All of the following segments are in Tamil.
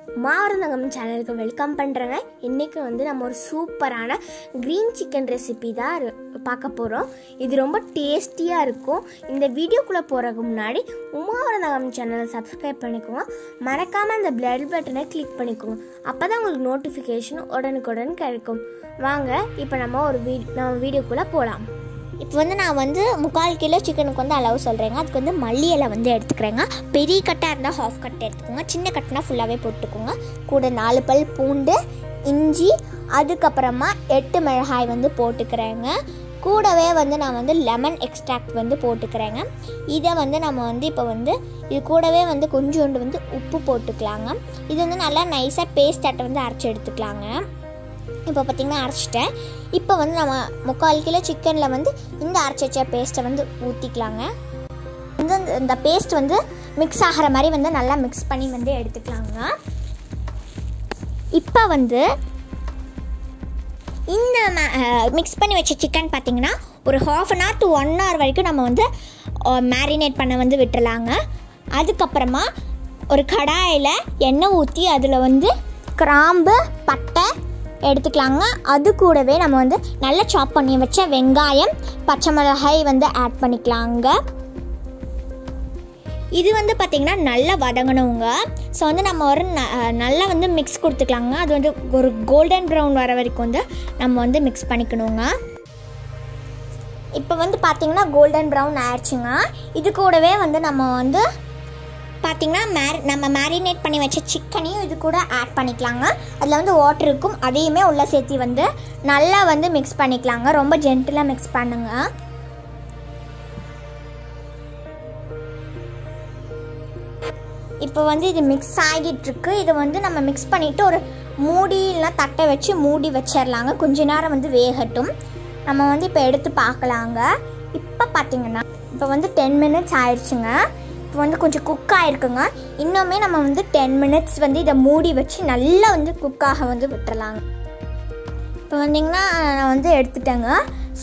VIRUNDHAGAM சேனலுக்கு வெல்கம் பண்ணுறேங்க. இன்றைக்கி நம்ம ஒரு சூப்பரான க்ரீன் சிக்கன் ரெசிபி தான் பார்க்க போகிறோம். இது ரொம்ப டேஸ்டியாக இருக்கும். இந்த வீடியோக்குள்ளே போகிறதுக்கு முன்னாடி VIRUNDHAGAM சேனலை சப்ஸ்கிரைப் பண்ணிக்கோங்க. மறக்காமல் அந்த பெல் பட்டனை கிளிக் பண்ணிக்கோங்க. அப்போ தான் உங்களுக்கு நோட்டிஃபிகேஷன் உடனுக்குடன் கிடைக்கும். வாங்க இப்போ நம்ம வீடியோக்குள்ளே போகலாம். இப்போ நான் 3/4 கிலோ சிக்கனுக்கு அளவு சொல்கிறேங்க. அதுக்கு மல்லி இலை எடுத்துக்கிறேங்க. பெரிய கட்டாக இருந்தால் ஹாஃப் கட் எடுத்துக்கோங்க. சின்ன கட்டுனா ஃபுல்லாகவே போட்டுக்கோங்க. கூட 4 பல் பூண்டு, இஞ்சி, அதுக்கப்புறமா 8 மிளகாய் போட்டுக்கிறேங்க. கூடவே நான் லெமன் எக்ஸ்ட்ராக்ட் போட்டுக்கிறேங்க. இதை நம்ம இப்போ இது கூடவே கொஞ்சோண்டு உப்பு போட்டுக்கலாங்க. இது நல்லா நைஸாக பேஸ்ட் ஆட்டை அரைச்சி எடுத்துக்கலாங்க. இப்போ பார்த்திங்கன்னா அரைச்சிட்டேன். இப்போ நம்ம 3/4 கிலோ சிக்கனில் இந்த அரைச்சி வச்ச பேஸ்ட்டை ஊற்றிக்கலாங்க. இந்த பேஸ்ட் மிக்ஸ் ஆகிற மாதிரி நல்லா மிக்ஸ் பண்ணி எடுத்துக்கலாங்க. இப்போ இந்த மிக்ஸ் பண்ணி வச்ச சிக்கன் பார்த்திங்கன்னா ஒரு 1/2 hour to 1 hour வரைக்கும் நம்ம மேரினேட் பண்ண விட்டுறலாங்க. அதுக்கப்புறமா ஒரு கடாயில் எண்ணெய் ஊற்றி அதில் கிராம்பு, பட்டை எடுத்துக்கலாங்க. அது கூடவே நம்ம நல்லா சாப் பண்ணி வச்ச வெங்காயம், பச்சை மிளகாய் ஆட் பண்ணிக்கலாங்க. இது பார்த்திங்கன்னா நல்லா வதங்கணுங்க. ஸோ நம்ம ஒரு நல்லா மிக்ஸ் கொடுத்துக்கலாங்க. அது ஒரு கோல்டன் ப்ரௌன் வர வரைக்கும் நம்ம மிக்ஸ் பண்ணிக்கணுங்க. இப்போ பார்த்திங்கன்னா கோல்டன் ப்ரௌன் ஆயிடுச்சுங்க. இது கூடவே நம்ம பார்த்திங்கன்னா நம்ம மேரினேட் பண்ணி வச்ச சிக்கனையும் இது கூட ஆட் பண்ணிக்கலாங்க. அதில் வாட்டர் இருக்கும், அதையுமே உள்ளே சேர்த்து நல்லா மிக்ஸ் பண்ணிக்கலாங்க. ரொம்ப ஜென்டிலாக மிக்ஸ் பண்ணுங்க. இப்போ இது மிக்ஸ் ஆகிட்டுருக்கு. இதை நம்ம மிக்ஸ் பண்ணிவிட்டு ஒரு மூடி இல்லைனா தட்டை வச்சு மூடி வச்சிடலாங்க. கொஞ்ச நேரம் வேகட்டும். நம்ம இப்போ எடுத்து பார்க்கலாங்க. இப்போ பார்த்திங்கன்னா இப்போ 10 minutes ஆயிடுச்சுங்க. இப்போ கொஞ்சம் குக் ஆகிருக்குங்க. இன்னுமே நம்ம 10 minutes இதை மூடி வச்சு நல்லா குக்காக விட்டுறலாங்க. இப்போ வந்திங்கன்னா நான் எடுத்துட்டேங்க.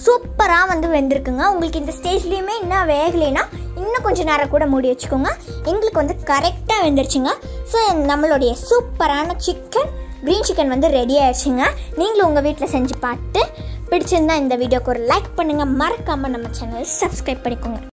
சூப்பராக வெந்திருக்குங்க. உங்களுக்கு இந்த ஸ்டேஜ்லேயுமே இன்னும் வேகலைன்னா இன்னும் கொஞ்சம் நேரம் கூட மூடி வச்சுக்கோங்க. எங்களுக்கு கரெக்டாக வெந்துருச்சுங்க. ஸோ நம்மளுடைய சூப்பரான க்ரீன் சிக்கன் ரெடி ஆயிடுச்சுங்க. நீங்களும் உங்கள் வீட்டில் செஞ்சு பார்த்து பிடிச்சிருந்தா இந்த வீடியோக்கு ஒரு லைக் பண்ணுங்கள். மறக்காமல் நம்ம சேனலை சப்ஸ்கிரைப் பண்ணிக்கோங்க.